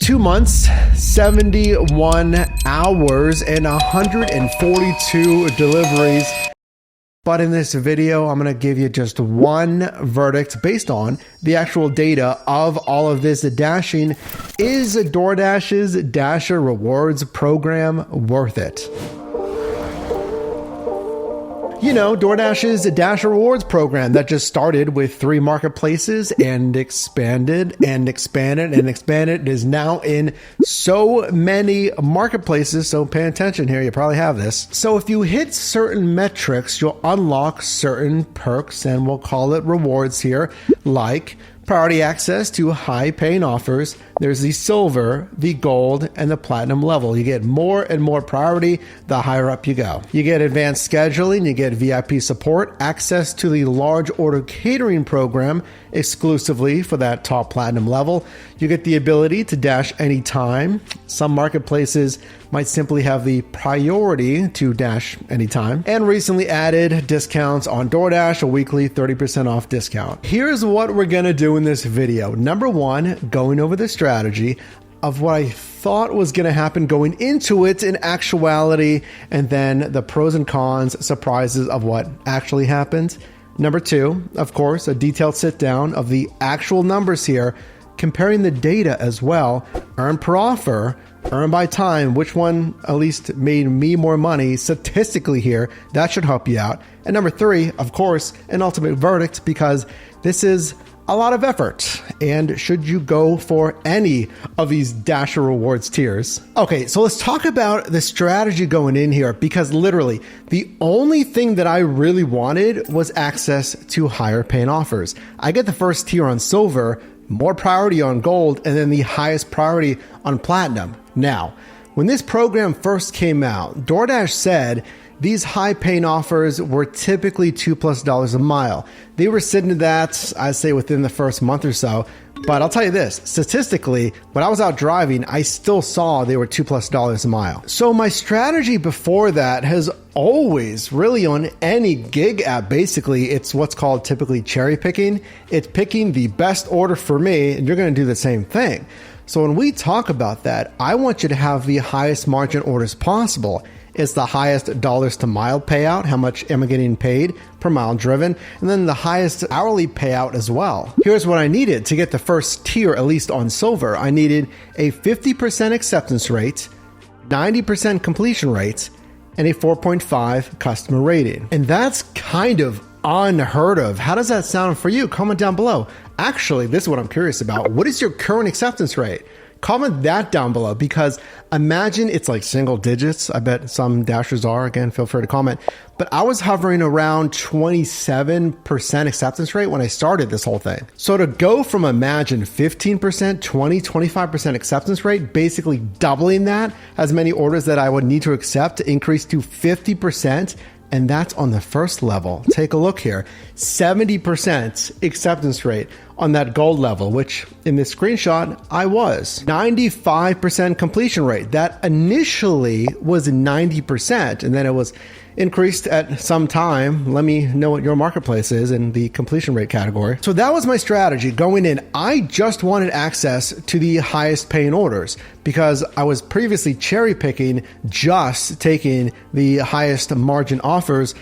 2 months, 71 hours, and 142 deliveries. But in this video, I'm going to give you just one verdict based on the actual data of all of this dashing. Is DoorDash's Dasher Rewards program worth it? You know, DoorDash's Dasher Rewards program that just started with 3 marketplaces and expanded and expanded and expanded. It is now in so many marketplaces. So pay attention here. You probably have this. So if you hit certain metrics, you'll unlock certain perks, and we'll call it rewards here, like priority access to high paying offers. There's the silver, the gold, and the platinum level. You get more and more priority the higher up you go. You get advanced scheduling, you get VIP support, access to the large order catering program exclusively for that top platinum level. You get the ability to dash anytime. Some marketplaces might simply have the priority to dash anytime. And recently added discounts on DoorDash, a weekly 30% off discount. Here's what we're gonna do in this video. Number one, going over the strategy of what I thought was going to happen going into it in actuality, and then the pros and cons, surprises of what actually happened. Number two, of course, a detailed sit down of the actual numbers here, comparing the data as well, earn per offer, earn by time, which one at least made me more money statistically here. That should help you out. And number three, of course, an ultimate verdict, because this is a lot of effort. And should you go for any of these Dasher Rewards tiers? Okay, so let's talk about the strategy going in here, because literally the only thing that I really wanted was access to higher paying offers. I get the first tier on silver, more priority on gold, and then the highest priority on platinum. Now, when this program first came out, DoorDash said these high paying offers were typically $2+ a mile. They were sitting at that, I'd say, within the first month or so. But I'll tell you this, statistically, when I was out driving, I still saw they were $2+ a mile. So my strategy before that has always, really on any gig app, basically, it's what's called typically cherry picking. It's picking the best order for me, and you're gonna do the same thing. So when we talk about that, I want you to have the highest margin orders possible. It's the highest dollars to mile payout, how much am I getting paid per mile driven, and then the highest hourly payout as well. Here's what I needed to get the first tier, at least on silver. I needed a 50% acceptance rate, 90% completion rate, and a 4.5 customer rating. And that's kind of unheard of. How does that sound for you? Comment down below. Actually, this is what I'm curious about. What is your current acceptance rate? Comment that down below, because imagine it's like single digits. I bet some Dashers are. Again, feel free to comment. But I was hovering around 27% acceptance rate when I started this whole thing. So to go from imagine 15%, 20, 25% acceptance rate, basically doubling that, as many orders that I would need to accept to increase to 50%. And that's on the first level. Take a look here, 70% acceptance rate on that gold level, which in this screenshot, I was. 95% completion rate. That initially was 90%, and then it was increased at some time. Let me know what your marketplace is in the completion rate category. So that was my strategy going in. I just wanted access to the highest paying orders, because I was previously cherry picking, just taking the highest margin offers.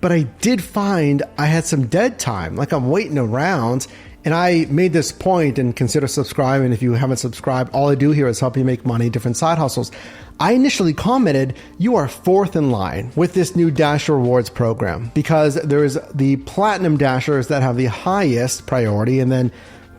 But I did find I had some dead time, like I'm waiting around. And I made this point, and consider subscribing if you haven't subscribed. All I do here is help you make money, different side hustles. I initially commented, you are fourth in line with this new Dasher Rewards program, because there's the platinum Dashers that have the highest priority, and then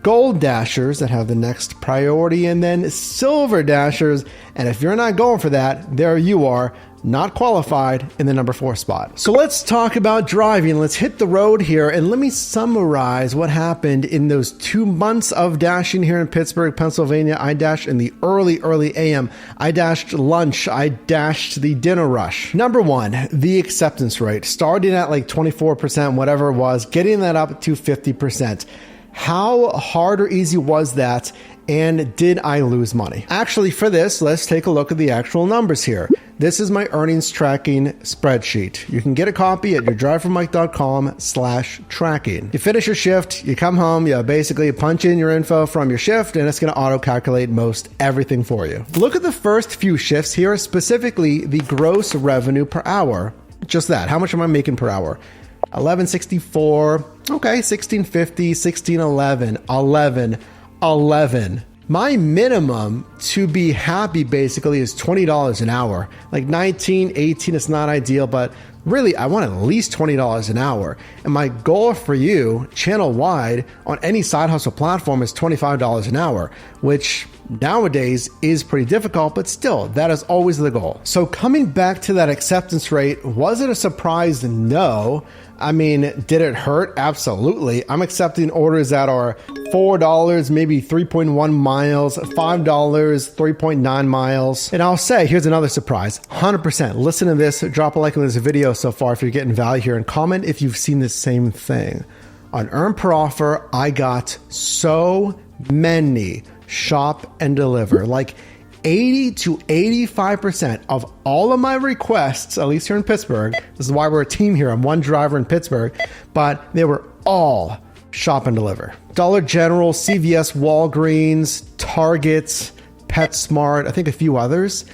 gold Dashers that have the next priority, and then silver Dashers. And if you're not going for that, there you are, not qualified in the number 4 spot. So let's talk about driving. Let's hit the road here, and let me summarize what happened in those 2 months of dashing here in Pittsburgh, Pennsylvania. I dashed in the early AM. I dashed lunch. I dashed the dinner rush. Number one, the acceptance rate, starting at like 24%, whatever it was, getting that up to 50%. How hard or easy was that And did I lose money? Actually, for this, let's take a look at the actual numbers here. This is my earnings tracking spreadsheet. You can get a copy at yourdrivermike.com/tracking. You finish your shift, you come home, you basically punch in your info from your shift, and it's going to auto-calculate most everything for you. Look at the first few shifts here, specifically the gross revenue per hour. Just that. How much am I making per hour? $11.64. Okay, $16.50, $16.11, $11. My minimum to be happy basically is $20 an hour. Like 19, 18 is not ideal, but really I want at least $20 an hour. And my goal for you, channel wide, on any side hustle platform is $25 an hour, which nowadays is pretty difficult, but still, that is always the goal. So coming back to that acceptance rate, was it a surprise? No. I mean, did it hurt? Absolutely. I'm accepting orders that are $4, maybe 3.1 miles, $5, 3.9 miles. And I'll say, here's another surprise, 100%. Listen to this, drop a like on this video so far if you're getting value here, and comment if you've seen the same thing. On Earn Per Offer, I got so many shop and deliver, like 80 to 85% of all of my requests, at least here in Pittsburgh. This is why we're a team here. I'm one driver in Pittsburgh, but they were all shop and deliver. Dollar General, CVS, Walgreens, Target, PetSmart, I think a few others.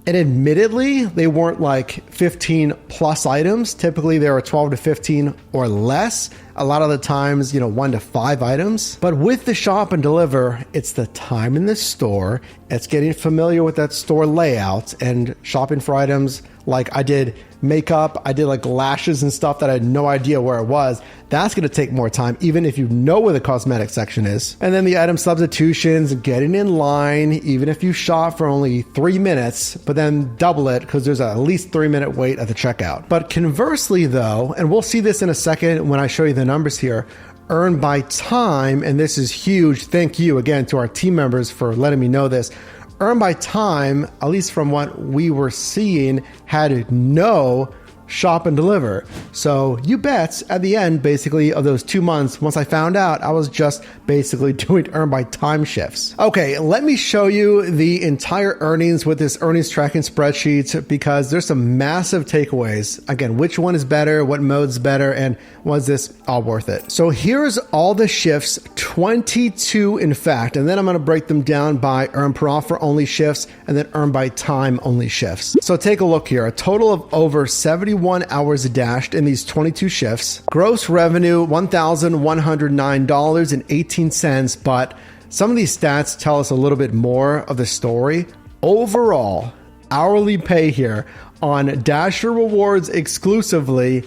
And admittedly, they weren't like 15 plus items. Typically, they were 12 to 15 or less. A lot of the times, 1 to 5 items. But with the shop and deliver, it's the time in the store. It's getting familiar with that store layout and shopping for items. Like I did makeup, I did like lashes and stuff that I had no idea where it was. That's going to take more time, even if you know where the cosmetic section is. And then the item substitutions, getting in line, even if you shop for only 3 minutes, but then double it because there's at least 3-minute wait at the checkout. But conversely though, and we'll see this in a second when I show you the numbers here, earn by time, and this is huge. Thank you again to our team members for letting me know this. Earn by time, at least from what we were seeing, had no shop and deliver. So you bet at the end, basically, of those 2 months, once I found out, I was just basically doing earn by time shifts. Okay, let me show you the entire earnings with this earnings tracking spreadsheet because there's some massive takeaways. Again, which one is better, what mode's better, and was this all worth it? So here's all the shifts, 22 in fact, and then I'm going to break them down by earn per offer only shifts and then earn by time only shifts. So take a look here, a total of over 71 hours dashed in these 22 shifts. Gross revenue, $1,109.18, but some of these stats tell us a little bit more of the story. Overall, hourly pay here on Dasher Rewards exclusively,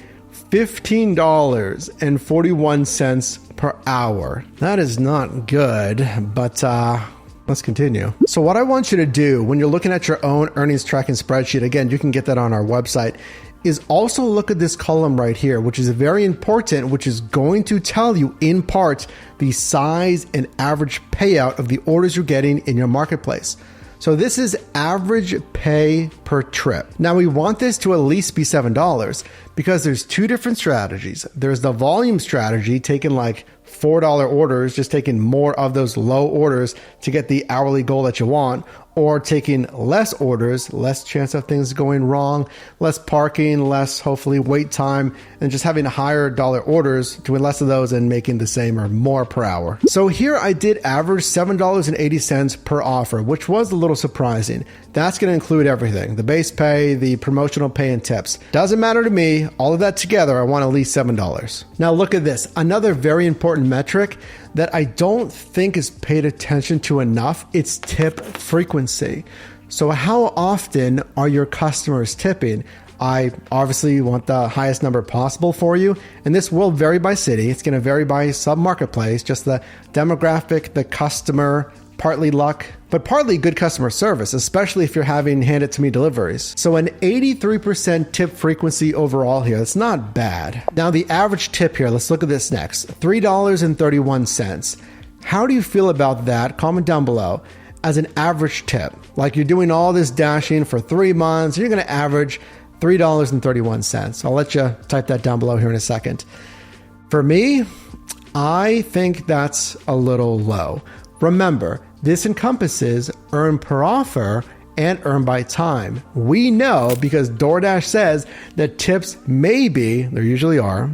$15.41 per hour. That is not good, but let's continue. So what I want you to do when you're looking at your own earnings tracking spreadsheet, again, you can get that on our website, is also look at this column right here, which is very important, which is going to tell you in part the size and average payout of the orders you're getting in your marketplace. So this is average pay per trip. Now we want this to at least be $7 because there's two different strategies. There's the volume strategy, taking like $4 orders, just taking more of those low orders to get the hourly goal that you want, or taking less orders, less chance of things going wrong, less parking, less hopefully wait time, and just having higher dollar orders, doing less of those and making the same or more per hour. So here I did average $7.80 per offer, which was a little surprising. That's going to include everything, the base pay, the promotional pay, and tips. Doesn't matter to me. All of that together, I want at least $7. Now look at this. Another very important metric that I don't think is paid attention to enough, it's tip frequency. So how often are your customers tipping? I obviously want the highest number possible for you, and this will vary by city. It's going to vary by sub-marketplace, just the demographic, the customer, partly luck, but partly good customer service, especially if you're having hand-it-to-me deliveries. So an 83% tip frequency overall here. That's not bad. Now the average tip here, let's look at this next. $3.31. How do you feel about that? Comment down below. As an average tip, like you're doing all this dashing for 3 months, you're going to average $3.31. I'll let you type that down below here in a second. For me, I think that's a little low. Remember, This encompasses earn per offer and earn by time. We know because DoorDash says that tips may be, there usually are,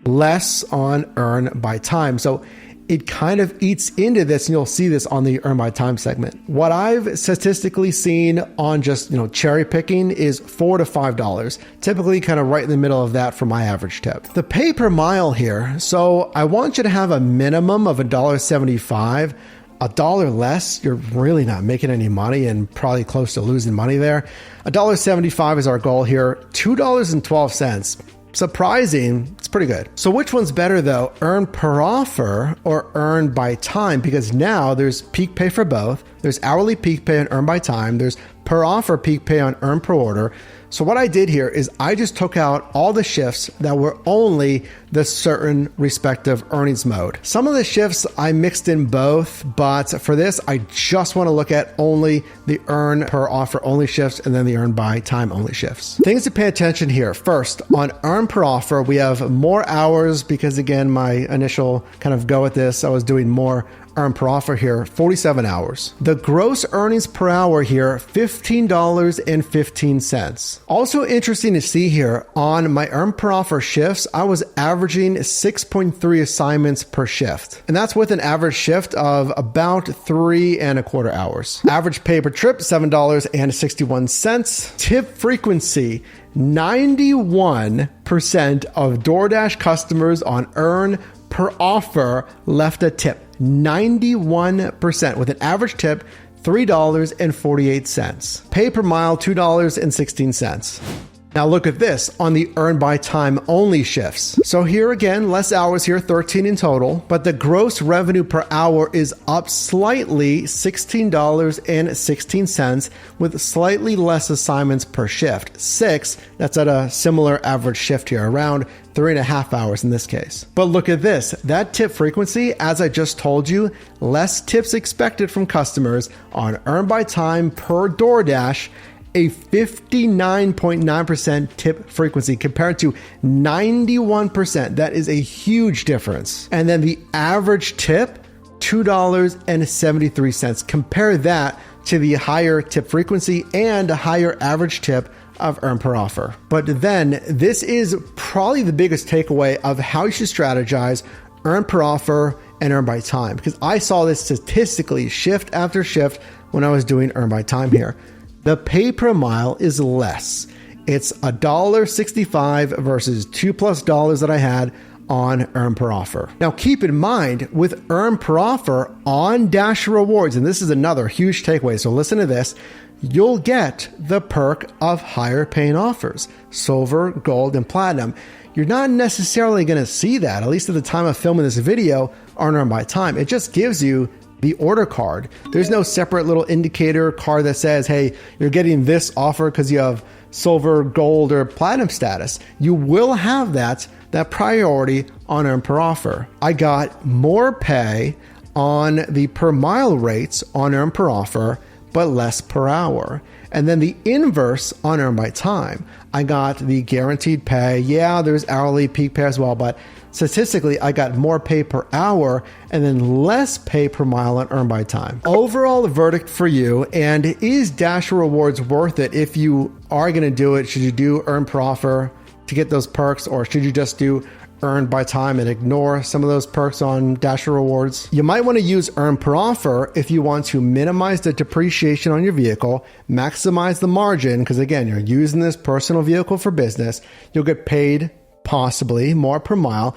less on earn by time. So it kind of eats into this, and you'll see this on the earn by time segment. What I've statistically seen on just, cherry picking is $4 to $5, typically kind of right in the middle of that for my average tip. The pay per mile here. So I want you to have a minimum of $1.75. $1 less, you're really not making any money and probably close to losing money there. $1.75 is our goal here. $2.12. Surprising, it's pretty good. So which one's better though? Earn per offer or earn by time? Because now there's peak pay for both. There's hourly peak pay on earn by time. There's per offer peak pay on earn per order. So what I did here is I just took out all the shifts that were only the certain respective earnings mode. Some of the shifts I mixed in both, but for this, I just want to look at only the earn per offer only shifts and then the earn by time only shifts. Things to pay attention here. First, on earn per offer, we have more hours because again, my initial kind of go at this, I was doing more earn per offer here, 47 hours. The gross earnings per hour here, $15.15. Also interesting to see here on my earn per offer shifts, I was averaging 6.3 assignments per shift. And that's with an average shift of about 3.25 hours. Average pay per trip, $7.61. Tip frequency, 91% of DoorDash customers on earn per offer left a tip. 91% with an average tip $3.48. Pay per mile $2.16. Now look at this on the earn by time only shifts. So here again, less hours here, 13 in total, but the gross revenue per hour is up slightly, $16.16 with slightly less assignments per shift. 6, that's at a similar average shift here, around 3.5 hours in this case. But look at this, that tip frequency, as I just told you, less tips expected from customers on earn by time per DoorDash, a 59.9% tip frequency compared to 91%. That is a huge difference. And then the average tip, $2.73. Compare that to the higher tip frequency and a higher average tip of earn per offer. But then this is probably the biggest takeaway of how you should strategize earn per offer and earn by time, because I saw this statistically shift after shift when I was doing earn by time here. The pay per mile is less. It's $1.65 versus $2+ that I had on earn per offer. Now keep in mind with earn per offer on Dasher Rewards, and this is another huge takeaway, so listen to this, you'll get the perk of higher paying offers, silver, gold, and platinum. You're not necessarily going to see that, at least at the time of filming this video, on earn by time. It just gives you the order card. There's no separate little indicator card that says, hey, you're getting this offer because you have silver, gold, or platinum status. You will have that priority on earn per offer. I got more pay on the per mile rates on earn per offer, but less per hour. And then the inverse on earn by time. I got the guaranteed pay. Yeah, there's hourly peak pay as well, but statistically, I got more pay per hour and then less pay per mile on earn by time. Overall, the verdict for you, and is Dasher Rewards worth it? If you are going to do it, should you do earn per offer to get those perks, or should you just do earn by time and ignore some of those perks on Dasher Rewards? You might want to use earn per offer if you want to minimize the depreciation on your vehicle, maximize the margin, because again, you're using this personal vehicle for business. You'll get paid possibly more per mile,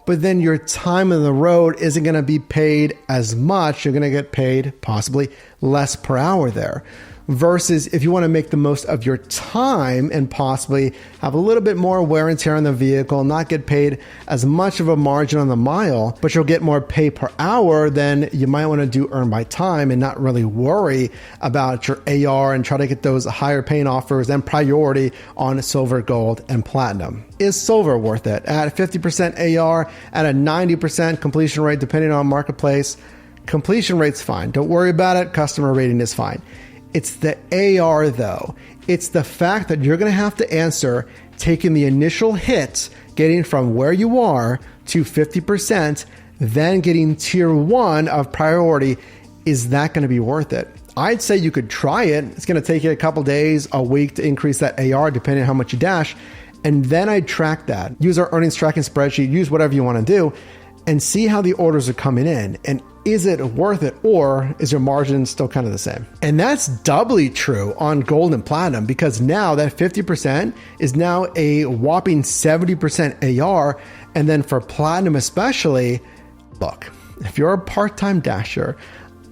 but then your time on the road isn't going to be paid as much. You're going to get paid possibly less per hour there. Versus if you want to make the most of your time and possibly have a little bit more wear and tear on the vehicle, not get paid as much of a margin on the mile, but you'll get more pay per hour, then you might want to do earn by time and not really worry about your AR and try to get those higher paying offers and priority on silver, gold, and platinum. Is silver worth it? At 50% AR, at a 90% completion rate, depending on marketplace, completion rate's fine. Don't worry about it. Customer rating is fine. It's the AR though. It's the fact that you're going to have to answer taking the initial hit, getting from where you are to 50%, then getting tier 1 of priority is that going to be worth it? I'd say you could try it. It's going to take you a couple days, a week to increase that AR, depending on how much you dash. And then I'd track that. Use our earnings tracking spreadsheet, use whatever you want to do, and see how the orders are coming in. And is it worth it, or is your margin still kind of the same? And that's doubly true on gold and platinum, because now that 50% is now a whopping 70% AR. And then for platinum especially, look, if you're a part-time dasher,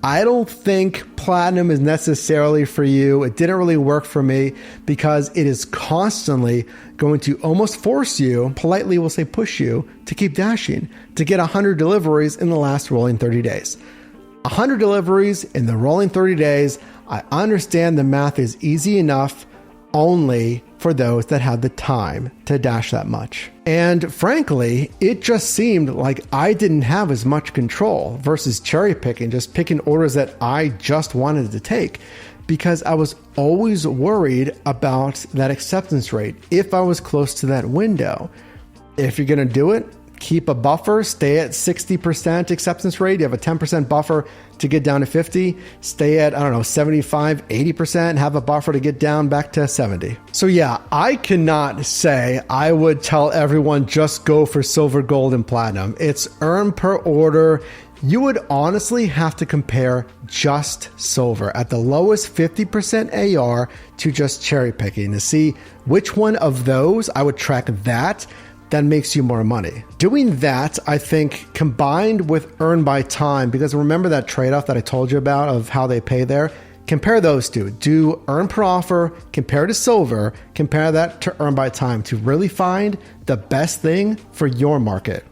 I don't think platinum is necessarily for you. It didn't really work for me because it is constantly going to almost force you, politely will say push you, to keep dashing, to get 100 deliveries in the last rolling 30 days. 100 deliveries in the rolling 30 days. I understand the math is easy enough only for those that have the time to dash that much. And frankly, it just seemed like I didn't have as much control versus cherry picking, just picking orders that I just wanted to take, because I was always worried about that acceptance rate if I was close to that window. If you're going to do it, keep a buffer, stay at 60% acceptance rate. You have a 10% buffer to get down to 50. Stay at, 75, 80%, have a buffer to get down back to 70. So yeah, I cannot say I would tell everyone just go for silver, gold, and platinum. It's earn per order. You would honestly have to compare just silver at the lowest 50% AR to just cherry picking to see which one of those I would track that makes you more money. Doing that, I think, combined with earn by time, because remember that trade-off that I told you about of how they pay there? Compare those two. Do earn per offer, compare to silver, compare that to earn by time to really find the best thing for your market.